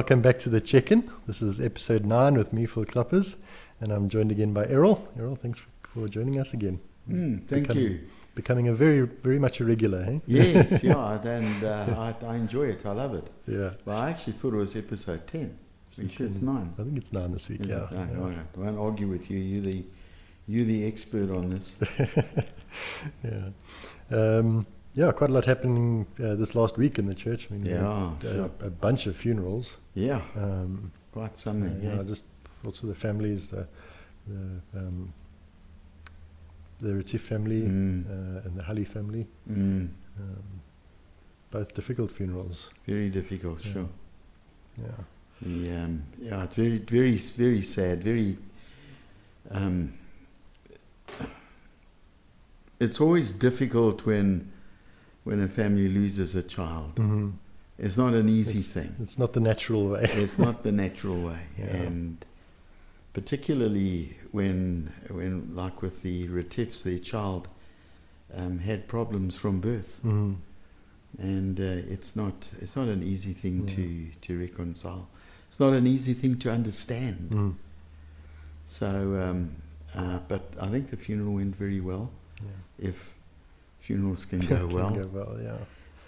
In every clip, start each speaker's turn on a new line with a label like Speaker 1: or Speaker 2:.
Speaker 1: welcome back to the check-in. This is episode 9 with me, Phil Kloppers, and I'm joined again by Errol. Errol, thanks for joining us again.
Speaker 2: Thank you.
Speaker 1: Becoming a very much a regular, eh?
Speaker 2: Yes, yeah, and I enjoy it. I love it.
Speaker 1: Yeah.
Speaker 2: But I actually thought it was episode 10. You sure it's 9?
Speaker 1: I think it's 9 this week, yeah.
Speaker 2: No, all right. I won't argue with you. You're the expert on this.
Speaker 1: Yeah. Quite a lot happening this last week in the church. I mean,
Speaker 2: Sure.
Speaker 1: a bunch of funerals.
Speaker 2: Yeah, quite something.
Speaker 1: I just thoughts of the families, the Retief family and the Halley family. Both difficult funerals.
Speaker 2: Very difficult, sure.
Speaker 1: Yeah.
Speaker 2: It's very sad. Very. It's always difficult when a family loses a child. Mm-hmm. It's not an easy thing.
Speaker 1: It's not the natural way.
Speaker 2: It's not the natural way, and particularly when like with the Retiefs, the child had problems from birth, and it's not an easy thing to reconcile. It's not an easy thing to understand. So, but I think the funeral went very well. Yeah. If funerals can go well.
Speaker 1: Can go well, yeah.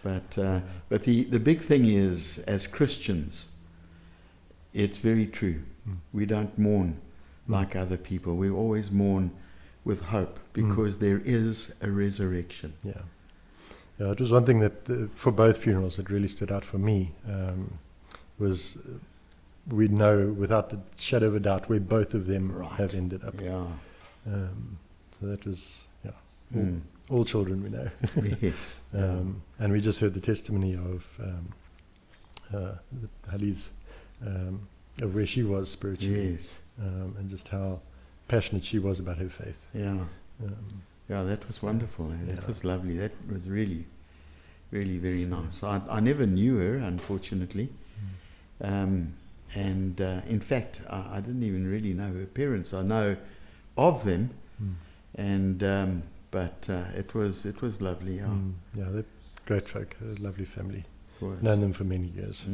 Speaker 2: But the big thing is, as Christians, it's very true. We don't mourn like other people. We always mourn with hope because there is a resurrection.
Speaker 1: Yeah. Yeah, it was one thing that for both funerals that really stood out for me was we know without the shadow of a doubt where both of them have ended up.
Speaker 2: Yeah.
Speaker 1: So that was all children we know.
Speaker 2: Yes.
Speaker 1: And we just heard the testimony of Halley's of where she was spiritually.
Speaker 2: Yes.
Speaker 1: And just how passionate she was about her faith.
Speaker 2: Yeah. That was wonderful. That was lovely. That was really, really very nice. I never knew her, unfortunately. And in fact, I didn't even really know her parents. I know of them, and but it was lovely.
Speaker 1: Yeah, they're great folk. A lovely family. Known them for many years.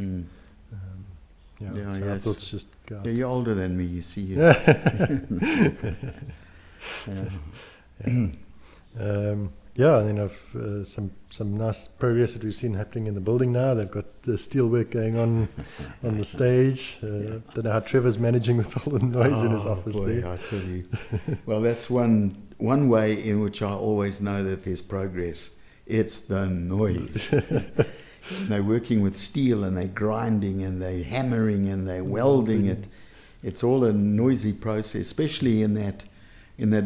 Speaker 1: So our thoughts just go out.
Speaker 2: Yeah, you're older than me. You see.
Speaker 1: And then I've some nice progress that we've seen happening in the building now. They've got the steel work going on the stage. Don't know how Trevor's managing with all the noise in his office there.
Speaker 2: I tell you. Well, that's one way in which I always know that there's progress. It's the noise. They're working with steel and they're grinding and they're hammering and they're welding it. It's all a noisy process, especially in that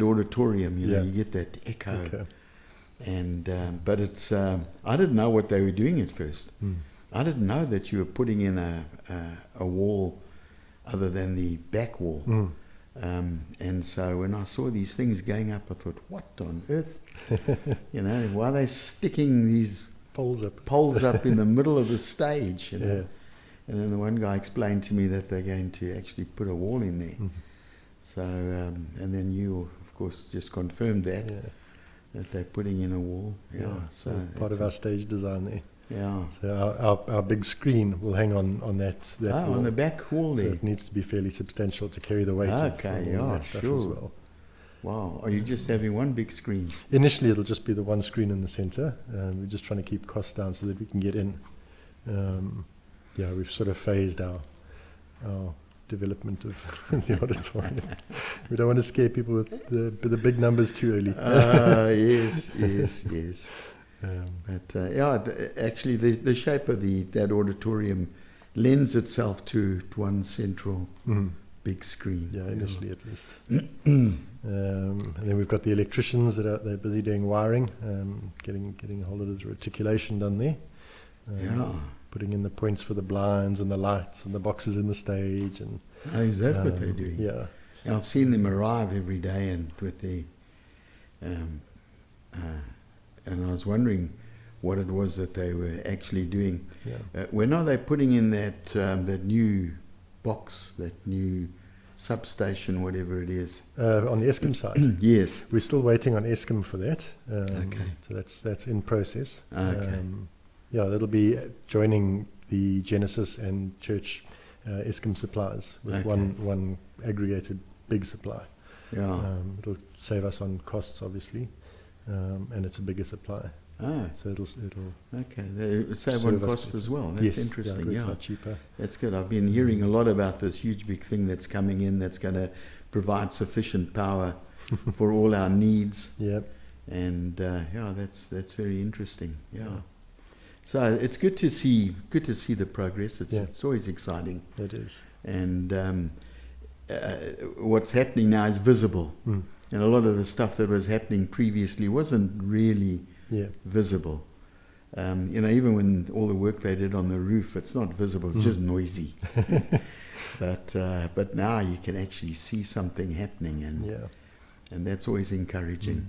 Speaker 2: auditorium. You get that echo. And but it's I didn't know what they were doing at first. I didn't know that you were putting in a wall other than the back wall. And so when I saw these things going up, I thought, what on earth? Why are they sticking these poles up in the middle of the stage? And then the one guy explained to me that they're going to actually put a wall in there. So and then you, of course, just confirmed that they're putting in a wall. So
Speaker 1: part of our stage design there.
Speaker 2: Yeah.
Speaker 1: So our big screen will hang on that wall.
Speaker 2: On the back wall there.
Speaker 1: So it needs to be fairly substantial to carry the weight of all that stuff as well.
Speaker 2: Wow. Are you just having one big screen?
Speaker 1: Initially it'll just be the one screen in the center. We're just trying to keep costs down so that we can get in. We've sort of phased our development of the auditorium. We don't want to scare people with the big numbers too early.
Speaker 2: Yes. But actually, the shape of that auditorium lends itself to one central big screen.
Speaker 1: Yeah, initially at least. And then we've got the electricians they're busy doing wiring, getting a whole lot of the reticulation done there. Putting in the points for the blinds and the lights and the boxes in the stage. And
Speaker 2: is that what they're doing?
Speaker 1: Yeah.
Speaker 2: I've seen them arrive every day and with the and I was wondering what it was that they were actually doing. When are they putting in that new box, that new substation, whatever it is?
Speaker 1: On the Eskom side?
Speaker 2: Yes.
Speaker 1: We're still waiting on Eskom for that.
Speaker 2: Okay.
Speaker 1: So that's in process.
Speaker 2: Okay.
Speaker 1: That'll be joining the Genesis and Church Eskom suppliers with
Speaker 2: Okay.
Speaker 1: one aggregated big supply.
Speaker 2: Yeah.
Speaker 1: It'll save us on costs, obviously, and it's a bigger supply.
Speaker 2: Oh,
Speaker 1: So it'll
Speaker 2: okay. They save on
Speaker 1: serve us
Speaker 2: cost
Speaker 1: better.
Speaker 2: as well. That's
Speaker 1: yes,
Speaker 2: interesting.
Speaker 1: Yeah,
Speaker 2: Yeah,
Speaker 1: it's cheaper.
Speaker 2: that's good. I've been hearing a lot about this huge big thing that's coming in that's going to provide sufficient power for all our needs.
Speaker 1: Yeah.
Speaker 2: And yeah, that's very interesting. Yeah. So it's good to see the progress. It's always exciting.
Speaker 1: It is.
Speaker 2: And what's happening now is visible. And a lot of the stuff that was happening previously wasn't really visible. Even when all the work they did on the roof, it's not visible, it's just noisy. But now you can actually see something happening, and that's always encouraging.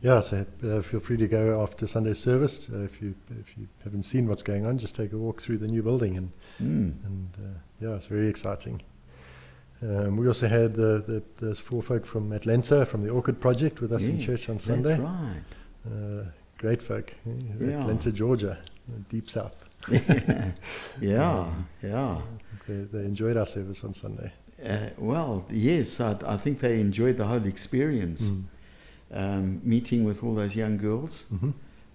Speaker 1: So feel free to go after Sunday service. If you haven't seen what's going on, just take a walk through the new building, and it's very exciting. We also had those 4 folk from Atlanta, from the Orchid Project, with us in church on Sunday.
Speaker 2: That's right.
Speaker 1: Great folk. Atlanta, Georgia, deep south.
Speaker 2: Yeah.
Speaker 1: They enjoyed our service on Sunday.
Speaker 2: Well, yes, I think they enjoyed the whole experience. Meeting with all those young girls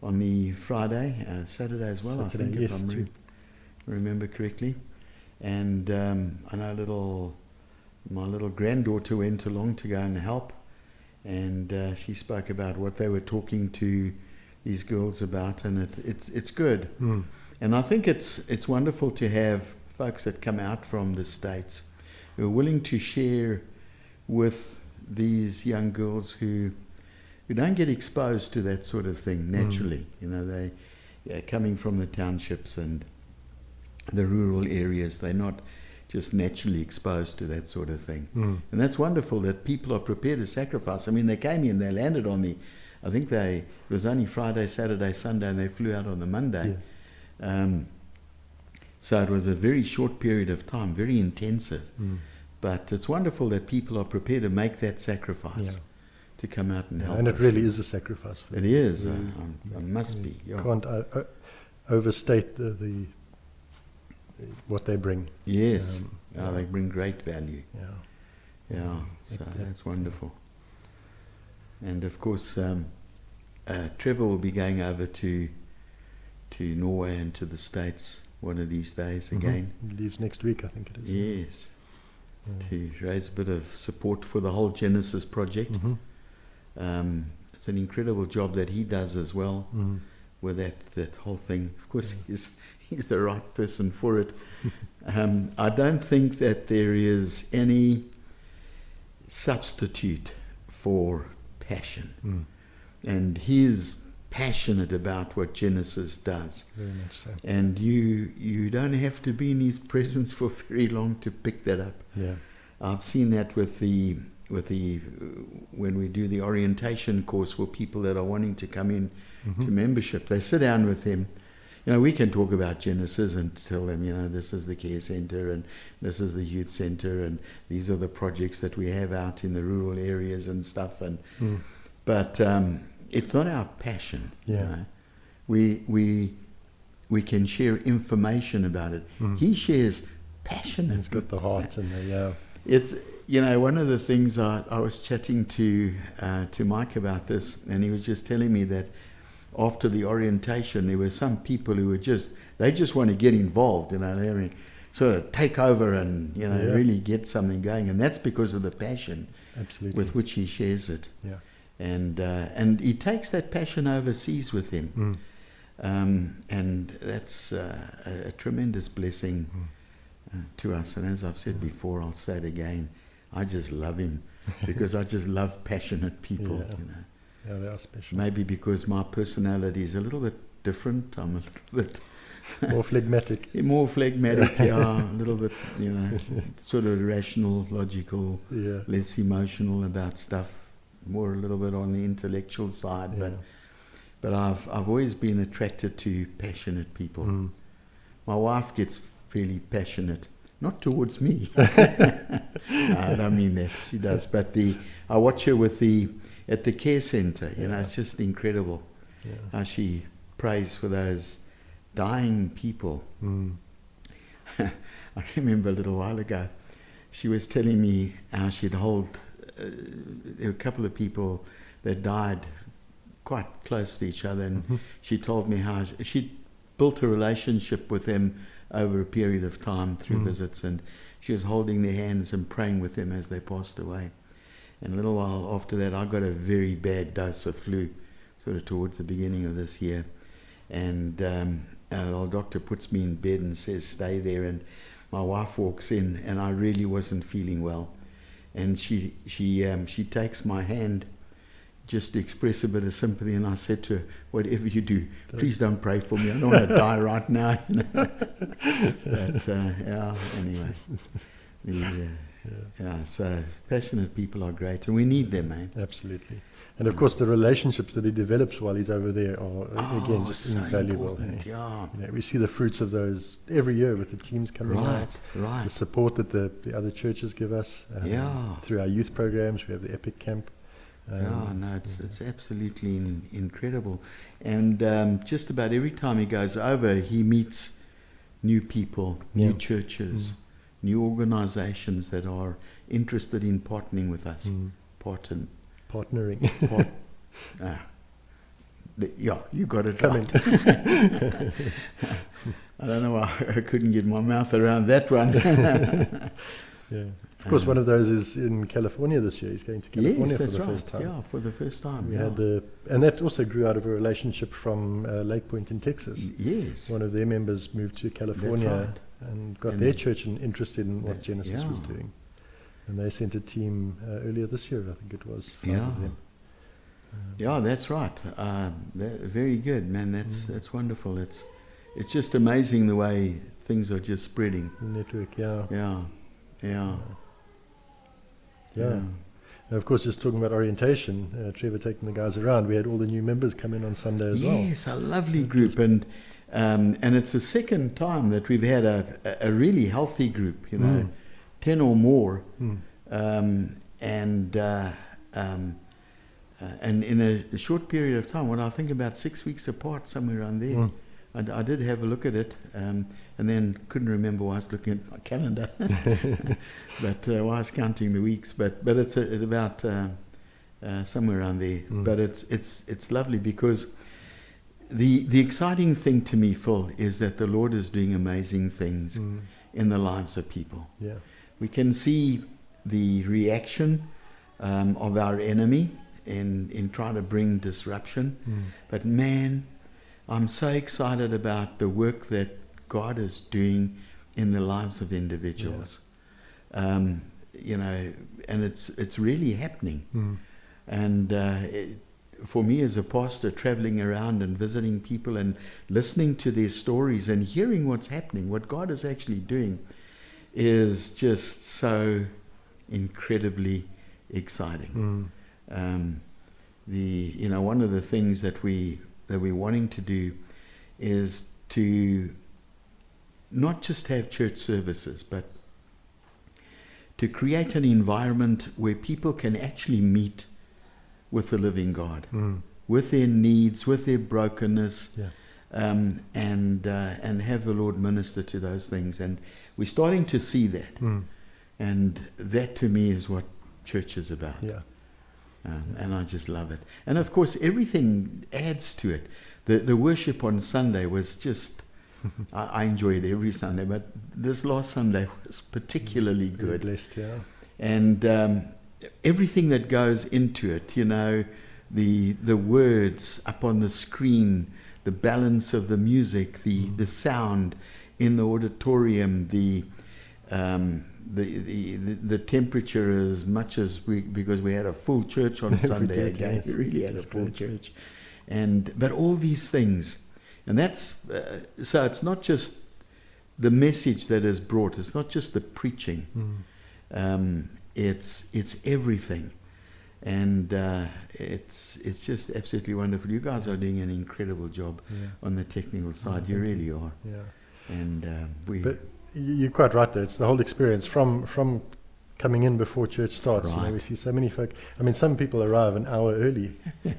Speaker 2: on the Friday, Saturday as well,
Speaker 1: Saturday,
Speaker 2: I think,
Speaker 1: yes,
Speaker 2: if I remember correctly. And I know my little granddaughter went along to go and help, and she spoke about what they were talking to these girls about, and it's good. And I think it's wonderful to have folks that come out from the States who are willing to share with these young girls who don't get exposed to that sort of thing naturally. They're coming from the townships and the rural areas. They're not just naturally exposed to that sort of thing. And that's wonderful that people are prepared to sacrifice. I mean, they came in, they landed on it was only Friday, Saturday, Sunday, and they flew out on the Monday. So it was a very short period of time, very intensive. But it's wonderful that people are prepared to make that sacrifice to come out and help.
Speaker 1: And it really is a sacrifice. For
Speaker 2: it is. It must be.
Speaker 1: You can't overstate the what they bring.
Speaker 2: Yes. They bring great value. So that's wonderful. And of course, Trevor will be going over to Norway and to the States one of these days again.
Speaker 1: He leaves next week, I think it is.
Speaker 2: Yes. To raise a bit of support for the whole Genesis project. It's an incredible job that he does as well with that whole thing. Of course, he's the right person for it. I don't think that there is any substitute for passion. And he's passionate about what Genesis does.
Speaker 1: Very much so.
Speaker 2: And you don't have to be in his presence for very long to pick that up. I've seen that with the when we do the orientation course for people that are wanting to come in to membership. They sit down with him. We can talk about Genesis and tell them, this is the care center and this is the youth center and these are the projects that we have out in the rural areas and stuff. But it's not our passion. We can share information about it. He shares passion.
Speaker 1: He's got the heart and the
Speaker 2: It's one of the things I was chatting to Mike about this, and he was just telling me that after the orientation there were some people who were they just want to get involved, they sort of take over and really get something going, and that's because of the passion with which he shares it. And he takes that passion overseas with him, and that's a tremendous blessing to us. And as I've said before, I'll say it again, I just love him because I just love passionate people.
Speaker 1: They are special.
Speaker 2: Maybe because my personality is a little bit different. I'm a little bit
Speaker 1: more phlegmatic.
Speaker 2: A little bit, sort of rational, logical, less emotional about stuff, more a little bit on the intellectual side. But I've always been attracted to passionate people. My wife gets fairly passionate, not towards me. I don't mean that, she does. But I watch her at the care center. It's just incredible how she prays for those dying people. I remember a little while ago, she was telling me how she'd hold, there were a couple of people that died quite close to each other, and she told me how she built a relationship with them over a period of time through visits, and she was holding their hands and praying with them as they passed away. And a little while after that, I got a very bad dose of flu, sort of towards the beginning of this year. And our doctor puts me in bed and says, stay there. And my wife walks in, and I really wasn't feeling well. And she takes my hand just to express a bit of sympathy. And I said to her, whatever you do, please don't pray for me. I don't want to die right now. But anyway. So passionate people are great, and we need them, eh?
Speaker 1: Absolutely. And of course, the relationships that he develops while he's over there are again just so invaluable. Hey?
Speaker 2: Yeah.
Speaker 1: We see the fruits of those every year with the teams coming out.
Speaker 2: Right.
Speaker 1: The support that the other churches give us. Through our youth programs, we have the Epic Camp.
Speaker 2: It's absolutely incredible. And just about every time he goes over, he meets new people, new churches, new organizations that are interested in partnering with us. Partnering. You got it right. I don't know why I couldn't get my mouth around that one.
Speaker 1: Of course, one of those is in California this year. He's going to California for the first time.
Speaker 2: Yeah, for the first time.
Speaker 1: We had and that also grew out of a relationship from Lake Point in Texas.
Speaker 2: Yes.
Speaker 1: One of their members moved to California and got their church interested in what Genesis was doing. And they sent a team earlier this year, I think it was, 5 of them.
Speaker 2: That's right. Very good, man. That's wonderful. It's just amazing the way things are just spreading.
Speaker 1: The network, And of course, just talking about orientation, Trevor taking the guys around, we had all the new members come in on Sunday as well.
Speaker 2: Yes, a lovely group, and it's the second time that we've had a really healthy group, 10 or more, and in a short period of time, I think about 6 weeks apart, somewhere around there. I did have a look at it, and then couldn't remember why I was looking at my calendar, but while I was counting the weeks. But it's about somewhere around there. But it's lovely because the exciting thing to me, Phil, is that the Lord is doing amazing things in the lives of people.
Speaker 1: Yeah,
Speaker 2: we can see the reaction of our enemy in trying to bring disruption, but man, I'm so excited about the work that God is doing in the lives of individuals. And it's really happening. And for me as a pastor, traveling around and visiting people and listening to their stories and hearing what's happening, what God is actually doing, is just so incredibly exciting. One of the things that we're wanting to do is to not just have church services, but to create an environment where people can actually meet with the living God, with their needs, with their brokenness, and have the Lord minister to those things. And we're starting to see that. And that to me is what church is about. And I just love it. And of course, everything adds to it. The worship on Sunday was just, I enjoy it every Sunday, but this last Sunday was particularly good.
Speaker 1: Blessed,
Speaker 2: And everything that goes into it, the words up on the screen, the balance of the music, the sound in the auditorium, the temperature, as much as because we had a full church on Sunday again, we really had a full church, but all these things, and that's so it's not just the message that is brought, it's not just the preaching, it's everything, and it's just absolutely wonderful. You guys are doing an incredible job on the technical side. You really are. And
Speaker 1: But you're quite right there. It's the whole experience from coming in before church starts.
Speaker 2: Right.
Speaker 1: We see so many folk. I mean, some people arrive an hour early,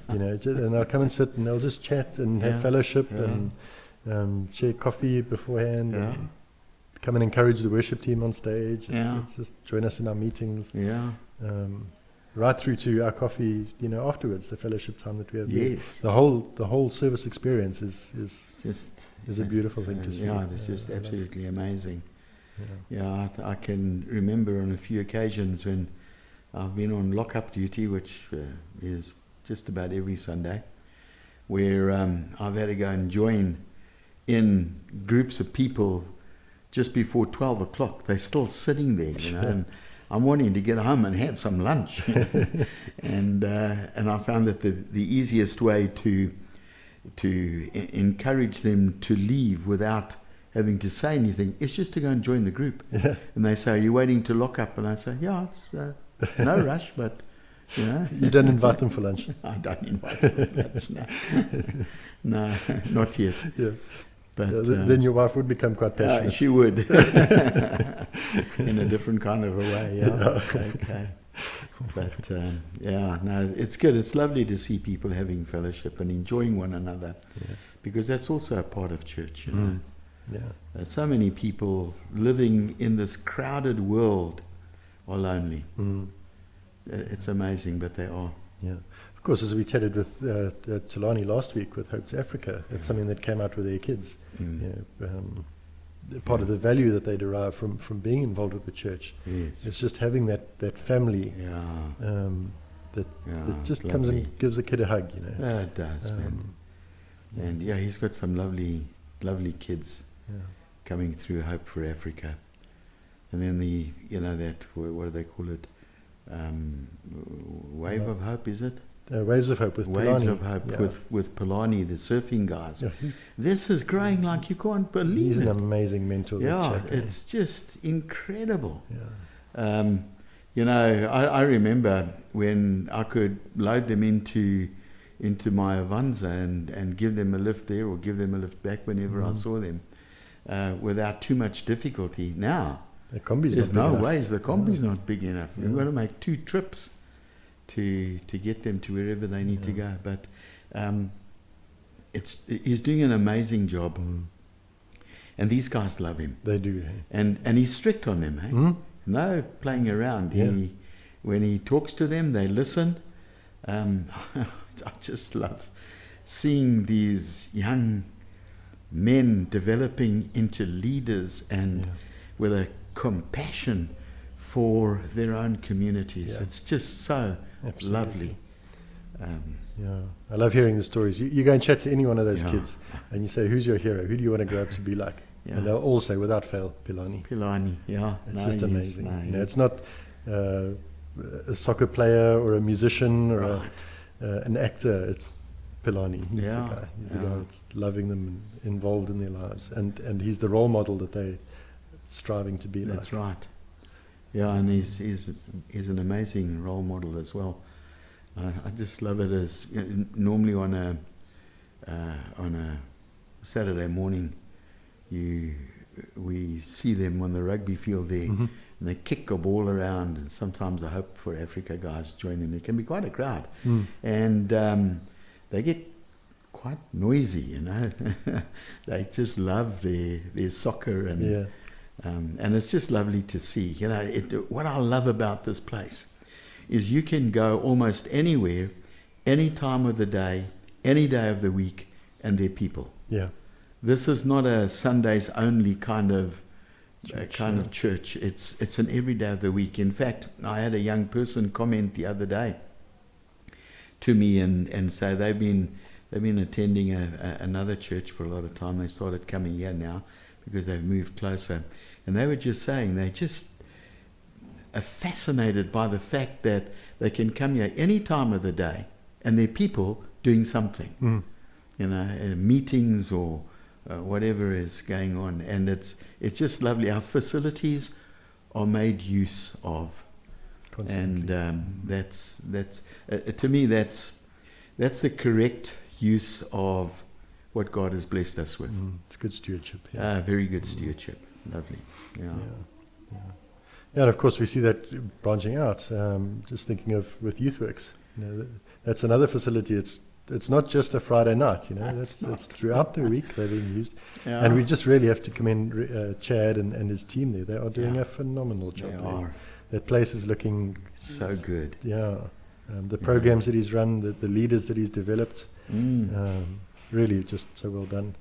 Speaker 1: and they'll come and sit and they'll just chat and have fellowship and share coffee beforehand. And come and encourage the worship team on stage.
Speaker 2: Yeah.
Speaker 1: It's just join us in our meetings.
Speaker 2: Yeah.
Speaker 1: Right through to our coffee, afterwards, the fellowship time that we have.
Speaker 2: Yes.
Speaker 1: The whole service experience is
Speaker 2: Just
Speaker 1: a beautiful thing to see.
Speaker 2: Yeah, it's just absolutely amazing.
Speaker 1: Yeah.
Speaker 2: Yeah, I can remember on a few occasions when I've been on lock-up duty, which is just about every Sunday, where I've had to go and join in groups of people just before 12 o'clock. They're still sitting there, and I'm wanting to get home and have some lunch. and I found that the easiest way to encourage them to leave without having to say anything is just to go and join the group.
Speaker 1: Yeah.
Speaker 2: And they say, "Are you waiting to lock up?" And I say, "Yeah, it's no rush, but
Speaker 1: You don't invite them for lunch.
Speaker 2: I don't invite them for lunch. No, not yet.
Speaker 1: Yeah.
Speaker 2: But
Speaker 1: Then your wife would become quite passionate.
Speaker 2: she would, in a different kind of a way. Yeah. Okay. But no, it's good. It's lovely to see people having fellowship and enjoying one another, because that's also a part of church.
Speaker 1: Yeah.
Speaker 2: So many people living in this crowded world are lonely. It's amazing, but they are.
Speaker 1: Yeah. Of course, as we chatted with Tulani last week with Hope to Africa, that's something that came out with their kids. Part of the value that they derive from being involved with the church.
Speaker 2: Yes.
Speaker 1: It's just having that family that just
Speaker 2: it's
Speaker 1: comes
Speaker 2: lovely.
Speaker 1: and gives a kid a hug.
Speaker 2: It does, man. And he's got some lovely kids coming through Hope for Africa. And then what do they call it? Wave of Hope, is it?
Speaker 1: Waves of Hope with
Speaker 2: Waves
Speaker 1: Polani.
Speaker 2: of Hope with Polani, the surfing guys.
Speaker 1: Yeah,
Speaker 2: This is growing like you can't believe
Speaker 1: he's
Speaker 2: it.
Speaker 1: an amazing mentor.
Speaker 2: It's just incredible.
Speaker 1: Yeah.
Speaker 2: I remember when I could load them into my Avanza and give them a lift there or give them a lift back whenever I saw them without too much difficulty. Now,
Speaker 1: The combi's
Speaker 2: there's
Speaker 1: not big
Speaker 2: no
Speaker 1: enough.
Speaker 2: ways. The combi's not big enough.
Speaker 1: Yeah.
Speaker 2: We've got to make 2 trips to get them to wherever they need to go. But he's doing an amazing job. And these guys love him.
Speaker 1: They do.
Speaker 2: And he's strict on them. Hey? No playing around.
Speaker 1: Yeah.
Speaker 2: When he talks to them, they listen. I just love seeing these young men developing into leaders and with a compassion for their own communities.
Speaker 1: Yeah.
Speaker 2: It's just so lovely.
Speaker 1: I love hearing the stories. You go and chat to any one of those kids and you say, who's your hero? Who do you want to grow up to be like?
Speaker 2: Yeah.
Speaker 1: And they'll all say, without fail, Pilani.
Speaker 2: Pilani,
Speaker 1: It's just amazing. It's not a soccer player or a musician or an actor. It's Pilani. He's the guy. He's the guy that's loving them and involved in their lives. And he's the role model that they're striving to be like.
Speaker 2: That's right. Yeah, and he's an amazing role model as well. I just love it as normally on a Saturday morning, we see them on the rugby field there, and they kick a ball around, and sometimes the Hope for Africa guys join them. It can be quite a crowd, and they get quite noisy, They just love their soccer, and it's just lovely to see. What I love about this place is you can go almost anywhere, any time of the day, any day of the week, and they're people.
Speaker 1: Yeah.
Speaker 2: This is not a Sundays only kind of
Speaker 1: Church,
Speaker 2: church. It's an every day of the week. In fact, I had a young person comment the other day to me and say they've been attending another church for a lot of time. They started coming here now because they've moved closer, and they were just saying they just are fascinated by the fact that they can come here any time of the day and they're people doing something, meetings or whatever is going on, and it's just lovely. Our facilities are made use of, constantly. And that's to me that's the correct use of what God has blessed us with.
Speaker 1: It's good stewardship.
Speaker 2: Very good stewardship. Lovely. Yeah.
Speaker 1: And of course we see that branching out. Just thinking of with YouthWorks, that's another facility. It's it's not just a Friday night, it's throughout the week they're being used.
Speaker 2: Yeah.
Speaker 1: And we just really have to commend Chad and his team there. They are doing a phenomenal job.
Speaker 2: They are.
Speaker 1: That place is looking
Speaker 2: So good.
Speaker 1: Yeah. The programs that he's run, the leaders that he's developed, really just so well done.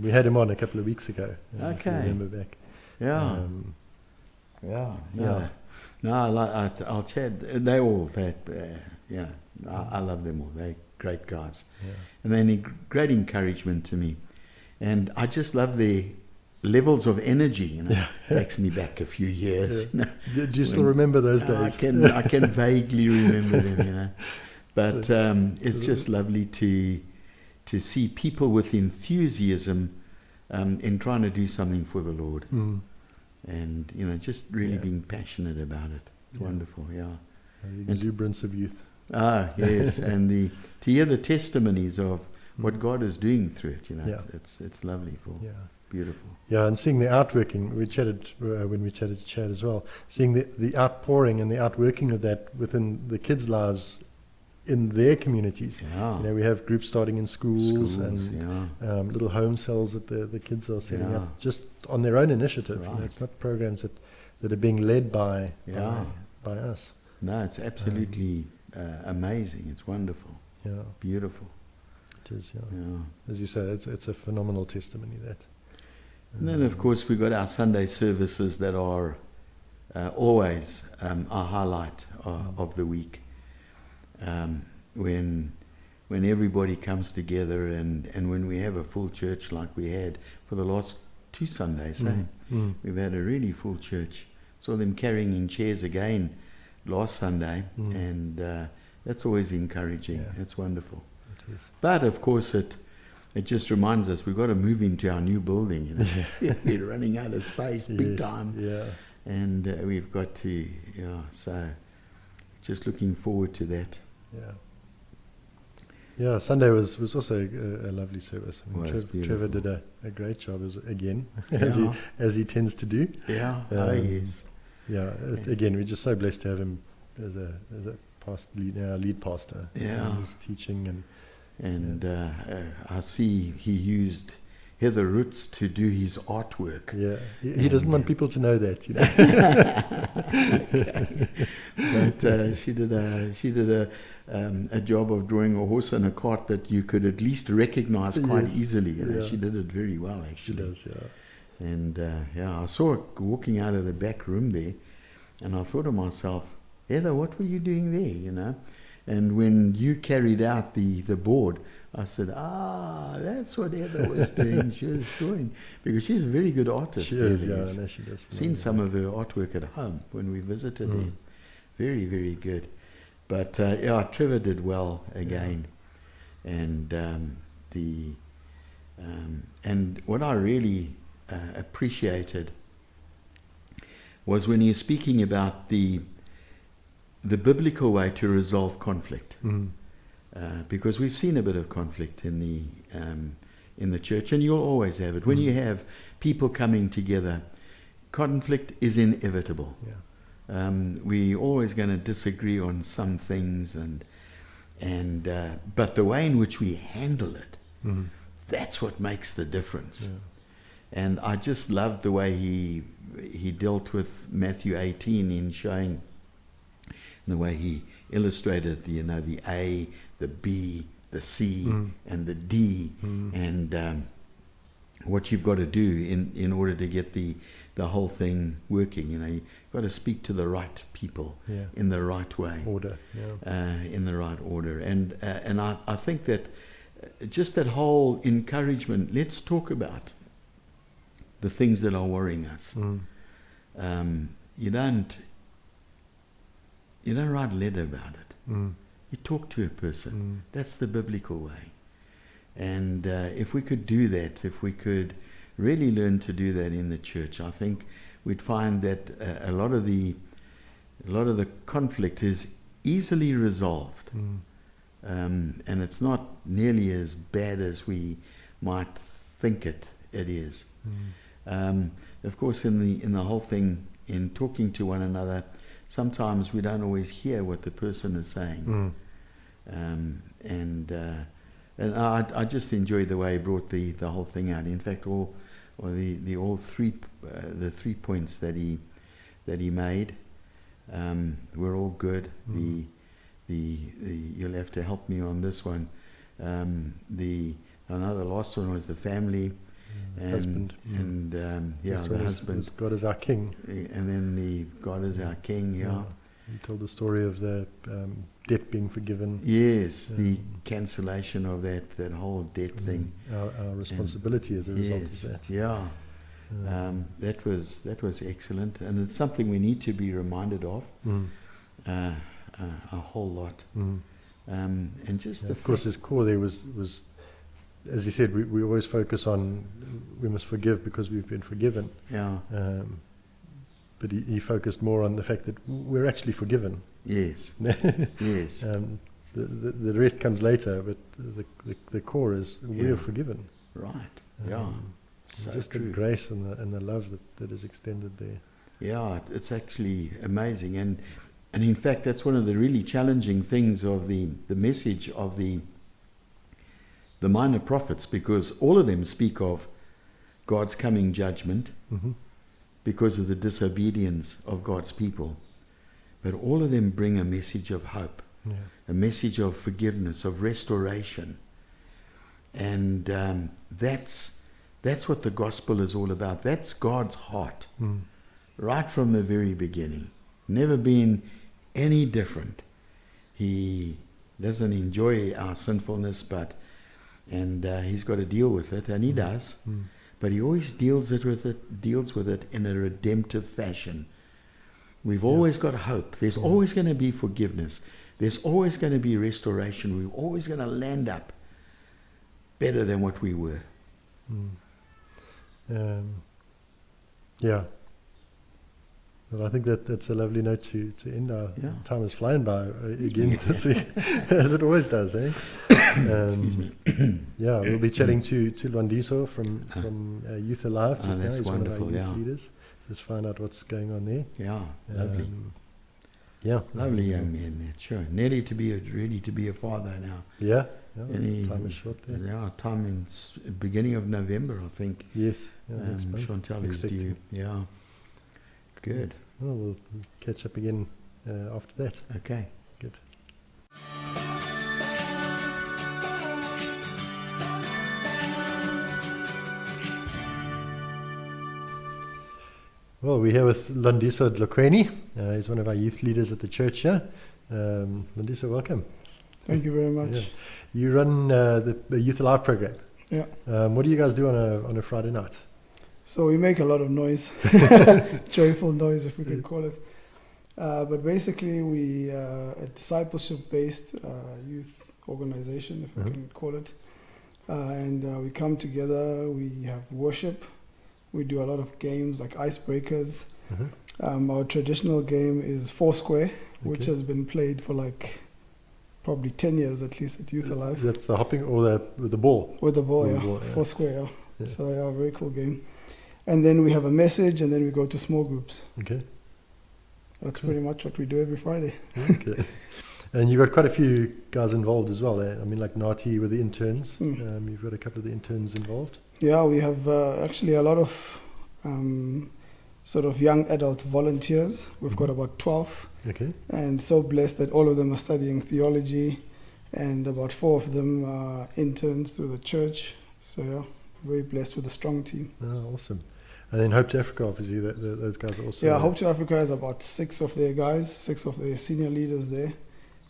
Speaker 1: We had him on a couple of weeks ago. If you remember back.
Speaker 2: Yeah. No, I'll chat. They all that. I love them all. They're great guys, and they need great encouragement to me. And I just love their levels of energy. Takes me back a few years.
Speaker 1: Do you still remember those days?
Speaker 2: I can vaguely remember them. But it's just lovely to see people with enthusiasm in trying to do something for the Lord. And just really being passionate about it. It's wonderful.
Speaker 1: The exuberance of youth.
Speaker 2: Yes. And to hear the testimonies of what God is doing through it, it's lovely. Beautiful.
Speaker 1: Yeah, and seeing the outworking, we chatted when we chatted to Chad as well, seeing the outpouring and the outworking of that within the kids' lives in their communities. We have groups starting in schools and little home cells that the kids are setting up just on their own initiative.
Speaker 2: Right.
Speaker 1: It's not programs that are being led by us.
Speaker 2: No, it's absolutely amazing. It's wonderful.
Speaker 1: Yeah,
Speaker 2: beautiful.
Speaker 1: It is. As you say, it's a phenomenal testimony that.
Speaker 2: And then, of course, we've got our Sunday services that are always a highlight of the week. When everybody comes together and when we have a full church like we had for the last 2 Sundays. We've had a really full church. Saw them carrying in chairs again last Sunday, and that's always encouraging. It's wonderful.
Speaker 1: It is.
Speaker 2: But, of course, it just reminds us we've got to move into our new building. We're running out of space big time.
Speaker 1: Yeah.
Speaker 2: And we've got to, so just looking forward to that.
Speaker 1: Yeah, Sunday was also a lovely service. I mean, Trevor did a great job again, as he tends to do.
Speaker 2: Yeah, yes.
Speaker 1: Yeah, again, we're just so blessed to have him as a lead pastor.
Speaker 2: Yeah.
Speaker 1: His teaching
Speaker 2: and I see he used Heather Roots to do his artwork.
Speaker 1: Yeah, he doesn't want people to know that,
Speaker 2: But she did a job of drawing a horse and a cart that you could at least recognize quite easily. She did it very well, actually.
Speaker 1: She does, yeah.
Speaker 2: And I saw her walking out of the back room there, and I thought to myself, Heather, what were you doing there? And when you carried out the board, I said, that's what Heather was doing. She was doing, because she's a very good artist.
Speaker 1: She is, no, she does.
Speaker 2: Seen some of her artwork at home when we visited there. Very, very good. But Trevor did well again, and and what I really appreciated was when he was speaking about the biblical way to resolve conflict. Because we've seen a bit of conflict in the church, and you'll always have it. When you have people coming together, conflict is inevitable. We're always going to disagree on some things, but the way in which we handle it, that's what makes the difference. And I just loved the way he dealt with Matthew 18 in showing the way he illustrated the A, the B, the C, and the D, and what you've got to do in order to get the whole thing working. You've got to speak to the right people in the right way, in the right order. And I think that just that whole encouragement. Let's talk about the things that are worrying us. You don't write a letter about it. You talk to a person. That's the biblical way. And if we could do that, if we could really learn to do that in the church, I think we'd find that a lot of the conflict is easily resolved, and it's not nearly as bad as we might think it is. Of course, in the whole thing, in talking to one another, sometimes we don't always hear what the person is saying, And I just enjoyed the way he brought the whole thing out. In fact, the 3 points that he made were all good. Mm. You'll have to help me on this one. The last one was the family,
Speaker 1: husband,
Speaker 2: the husband.
Speaker 1: God is our King,
Speaker 2: and then the God is our King. Yeah.
Speaker 1: He told the story of the debt being forgiven.
Speaker 2: Yes, the cancellation of that whole debt thing.
Speaker 1: Our responsibility as a result of that.
Speaker 2: Yeah. That was excellent, and it's something we need to be reminded of a whole lot. And just
Speaker 1: of course, his core there was as he said, we always focus on we must forgive because we've been forgiven.
Speaker 2: Yeah.
Speaker 1: But he focused more on the fact that we're actually forgiven.
Speaker 2: Yes. Yes.
Speaker 1: The rest comes later, but the core is we are forgiven.
Speaker 2: Right. Yeah. So
Speaker 1: just
Speaker 2: true.
Speaker 1: the grace and the love that is extended there.
Speaker 2: Yeah, it's actually amazing, and in fact that's one of the really challenging things of the message of the minor prophets, because all of them speak of God's coming judgment because of the disobedience of God's people, but all of them bring a message of hope, a message of forgiveness, of restoration, and that's what the gospel is all about. That's God's heart, right from the very beginning. Never been any different. He doesn't enjoy our sinfulness, and he's got to deal with it, and he does. But he always deals with it in a redemptive fashion. We've always got hope. There's always going to be forgiveness. There's always going to be restoration. We're always going to land up better than what we were.
Speaker 1: Well, I think that's a lovely note to end our time is flying by again this week, as it always does, eh?
Speaker 2: Excuse me.
Speaker 1: We'll be chatting to Lwandiso from Youth Alive just now. He's
Speaker 2: wonderful,
Speaker 1: one of our youth leaders. Just find out what's going on there.
Speaker 2: Yeah, lovely. Lovely young man there. Sure, ready to be a father now.
Speaker 1: Yeah. Time is short there.
Speaker 2: Yeah, time in beginning of November, I think.
Speaker 1: Yes.
Speaker 2: Chantal is due. Yeah. Good.
Speaker 1: Well, we'll catch up again after that.
Speaker 2: Okay.
Speaker 1: Good. Well, we're here with Lwandiso Dlokweni. He's one of our youth leaders at the church here. Lwandiso, welcome.
Speaker 3: Thank you very much.
Speaker 1: Yeah. You run the Youth Alive program.
Speaker 3: Yeah.
Speaker 1: What do you guys do on a Friday night?
Speaker 3: So we make a lot of noise, joyful noise, if we can call it. But basically, we a discipleship-based youth organization, if we can call it. And we come together. We have worship. We do a lot of games like icebreakers. Our traditional game is Foursquare, which has been played for probably 10 years at least at Youth Alive.
Speaker 1: That's the hopping or with the ball?
Speaker 3: With the ball, Foursquare, yeah. So, a very cool game. And then we have a message, and then we go to small groups.
Speaker 1: Okay.
Speaker 3: That's pretty much what we do every Friday.
Speaker 1: Okay. And you've got quite a few guys involved as well, eh? I mean, like Nati with the interns. You've got a couple of the interns involved.
Speaker 3: Yeah, we have actually a lot of sort of young adult volunteers. We've got about 12.
Speaker 1: Okay.
Speaker 3: And so blessed that all of them are studying theology, and about 4 of them are interns through the church. So, very blessed with a strong team.
Speaker 1: Oh, awesome. And then Hope to Africa, obviously, those guys are also...
Speaker 3: Yeah, Hope to Africa has about 6 of their guys, 6 of their senior leaders there.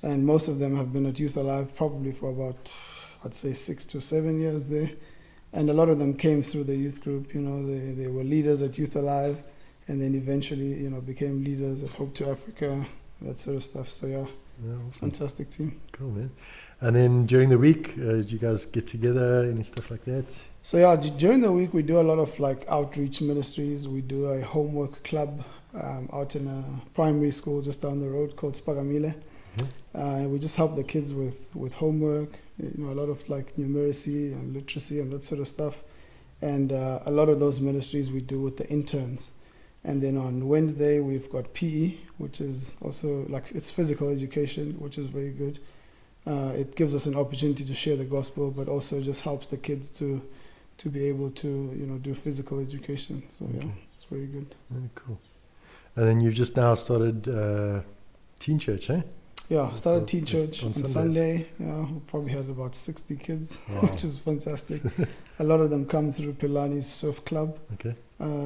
Speaker 3: And most of them have been at Youth Alive probably for about, I'd say, 6 to 7 years there. And a lot of them came through the youth group. They were leaders at Youth Alive, and then eventually, became leaders at Hope to Africa, that sort of stuff. So, awesome. Fantastic team.
Speaker 1: Cool, man. And then during the week, did you guys get together, any stuff like that?
Speaker 3: So, during the week, we do a lot of outreach ministries. We do a homework club out in a primary school just down the road called Spagamile. We just help the kids with homework, a lot of numeracy and literacy and that sort of stuff. And a lot of those ministries we do with the interns. And then on Wednesday, we've got PE, which is also it's physical education, which is very good. it gives us an opportunity to share the gospel, but also just helps the kids to be able to do physical education. So yeah, it's very good.
Speaker 1: Very cool. And then you've just now started teen church, eh?
Speaker 3: Yeah, started teen church on
Speaker 1: Sundays.
Speaker 3: Sunday. Yeah, we probably had about 60 kids,
Speaker 1: Wow.
Speaker 3: which is fantastic. A lot of them come through Pilani's surf club.
Speaker 1: Okay.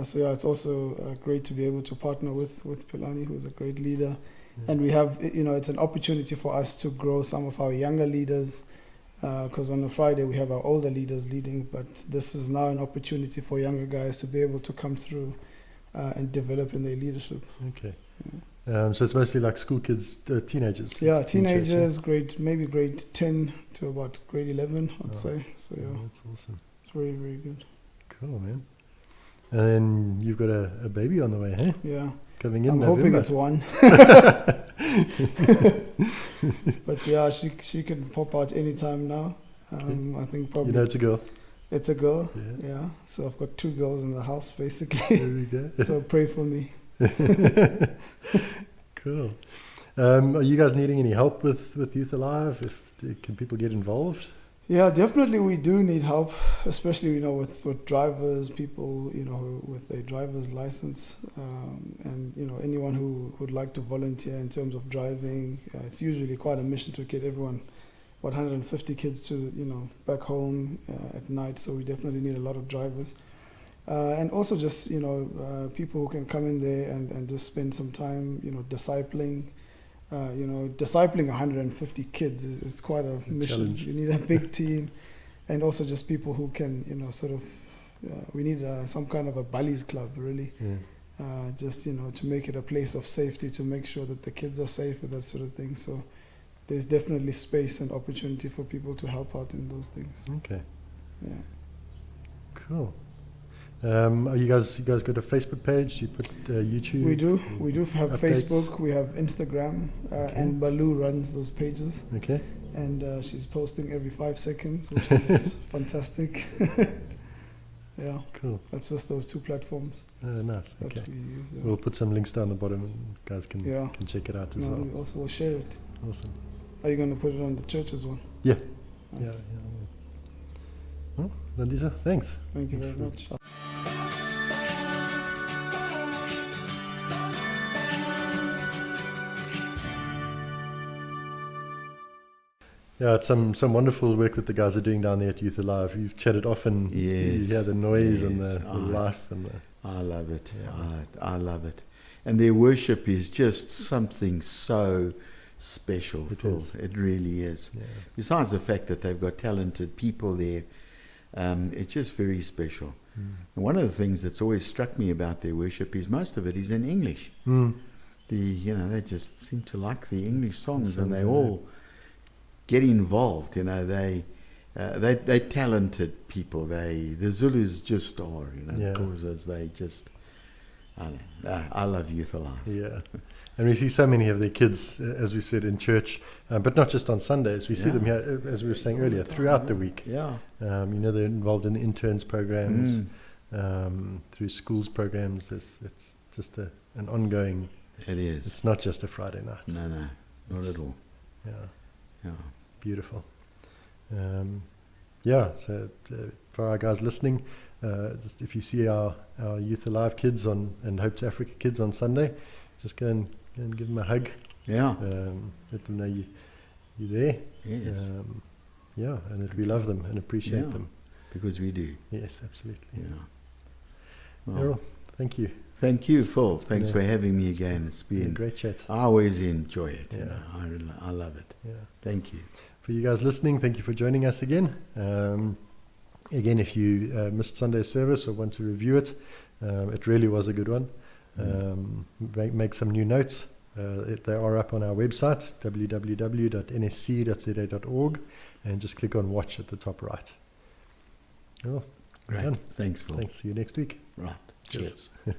Speaker 3: So yeah, it's also great to be able to partner with Pilani, who's a great leader.
Speaker 1: Yeah.
Speaker 3: And we have, it's an opportunity for us to grow some of our younger leaders, because on a Friday we have our older leaders leading, but this is now an opportunity for younger guys to be able to come through and develop in their leadership.
Speaker 1: Okay.
Speaker 3: Yeah.
Speaker 1: So it's mostly like school kids, teenagers.
Speaker 3: Yeah,
Speaker 1: It's teen church,
Speaker 3: teenagers, maybe grade 10 to about grade 11, I'd say. So
Speaker 1: yeah?
Speaker 3: yeah,
Speaker 1: Oh, that's awesome.
Speaker 3: it's very, very good.
Speaker 1: Cool, man. And then you've got a baby on the way, hey?
Speaker 3: Yeah.
Speaker 1: Coming in
Speaker 3: I'm
Speaker 1: November.
Speaker 3: hoping it's one. But yeah, she can pop out anytime now. I think probably
Speaker 1: You know it's a girl.
Speaker 3: it's a girl.
Speaker 1: Yeah.
Speaker 3: Yeah. So I've got 2 girls in the house basically.
Speaker 1: There we go.
Speaker 3: So pray for me.
Speaker 1: Cool. Are you guys needing any help with Youth Alive? Can people get involved?
Speaker 3: Yeah, definitely we do need help, especially with drivers, people with a driver's license, and anyone who would like to volunteer in terms of driving. It's usually quite a mission to get everyone, 150 kids to back home at night. So we definitely need a lot of drivers, and also just people who can come in there and just spend some time discipling. Discipling 150 kids is quite a mission.
Speaker 1: Challenge.
Speaker 3: You need a big team, and also just people who can, we need some kind of a Bali's club, really.
Speaker 1: Yeah.
Speaker 3: Just, to make it a place of safety, to make sure that the kids are safe and that sort of thing. So there's definitely space and opportunity for people to help out in those things.
Speaker 1: Okay.
Speaker 3: Yeah.
Speaker 1: Cool. Are you guys got a Facebook page? Do you put YouTube?
Speaker 3: We do have
Speaker 1: Updates?
Speaker 3: Facebook, we have Instagram, and Baloo runs those pages.
Speaker 1: Okay.
Speaker 3: And she's posting every 5 seconds, which is fantastic. Yeah,
Speaker 1: Cool.
Speaker 3: that's just those 2 platforms
Speaker 1: Nice.
Speaker 3: that
Speaker 1: Okay.
Speaker 3: we use.
Speaker 1: We'll put some links down the bottom, and guys can check it out as well.
Speaker 3: We also will share it.
Speaker 1: Awesome.
Speaker 3: Are you going to put it on the church's one?
Speaker 1: Yeah.
Speaker 3: Nice.
Speaker 1: Yeah. Well, Lwandiso, thanks.
Speaker 3: Thank you
Speaker 1: Thanks
Speaker 3: very
Speaker 1: for-
Speaker 3: much.
Speaker 1: Yeah, it's some wonderful work that the guys are doing down there at Youth Alive. You've chatted often. You
Speaker 2: Yes,
Speaker 1: hear the noise and
Speaker 2: yes.
Speaker 1: the life and the.
Speaker 2: I love it.
Speaker 1: Yeah.
Speaker 2: I love it. And their worship is just something so special,
Speaker 1: It
Speaker 2: Phil.
Speaker 1: is.
Speaker 2: It really is.
Speaker 1: Yeah.
Speaker 2: Besides the fact that they've got talented people there, it's just very special. And one of the things that's always struck me about their worship is most of it is in English.
Speaker 1: Mm.
Speaker 2: They just seem to like the English songs, and
Speaker 1: songs,
Speaker 2: they
Speaker 1: yeah.
Speaker 2: all get involved. They're talented people. The Zulus just are,
Speaker 1: Yeah.
Speaker 2: because they just. I love Youth Alive.
Speaker 1: Yeah. And we see so many of their kids, as we said, in church, but not just on Sundays. We see them here, as we were saying earlier, throughout the week.
Speaker 2: Yeah.
Speaker 1: They're involved in interns programs,
Speaker 2: Mm.
Speaker 1: through schools programs. It's just an ongoing.
Speaker 2: It is.
Speaker 1: It's not just a Friday night.
Speaker 2: No, not at all.
Speaker 1: Yeah.
Speaker 2: Yeah.
Speaker 1: Beautiful. So for our guys listening, just if you see our Youth Alive kids and Hope to Africa kids on Sunday, just go and give them a hug.
Speaker 2: Yeah.
Speaker 1: Let them know you're there.
Speaker 2: Yes.
Speaker 1: And that we love them and appreciate
Speaker 2: Yeah.
Speaker 1: them.
Speaker 2: Because we do.
Speaker 1: Yes, absolutely.
Speaker 2: Yeah. Well,
Speaker 1: Errol, thank you.
Speaker 2: thank you, Phil.
Speaker 1: It's been
Speaker 2: Thanks for having me again. It's
Speaker 1: Been a
Speaker 2: been.
Speaker 1: great chat.
Speaker 2: I always enjoy it.
Speaker 1: Yeah.
Speaker 2: I love it.
Speaker 1: Yeah.
Speaker 2: Thank you.
Speaker 1: For you guys listening, thank you for joining us again. Again, if you missed Sunday's service or want to review it, it really was a good one. Make some new notes. They are up on our website, www.nsc.za.org, and just click on watch at the top right. Oh,
Speaker 2: Great.
Speaker 1: done.
Speaker 2: Thanks, Phil.
Speaker 1: Thanks. See you next week.
Speaker 2: Right.
Speaker 1: Cheers.
Speaker 2: Cheers.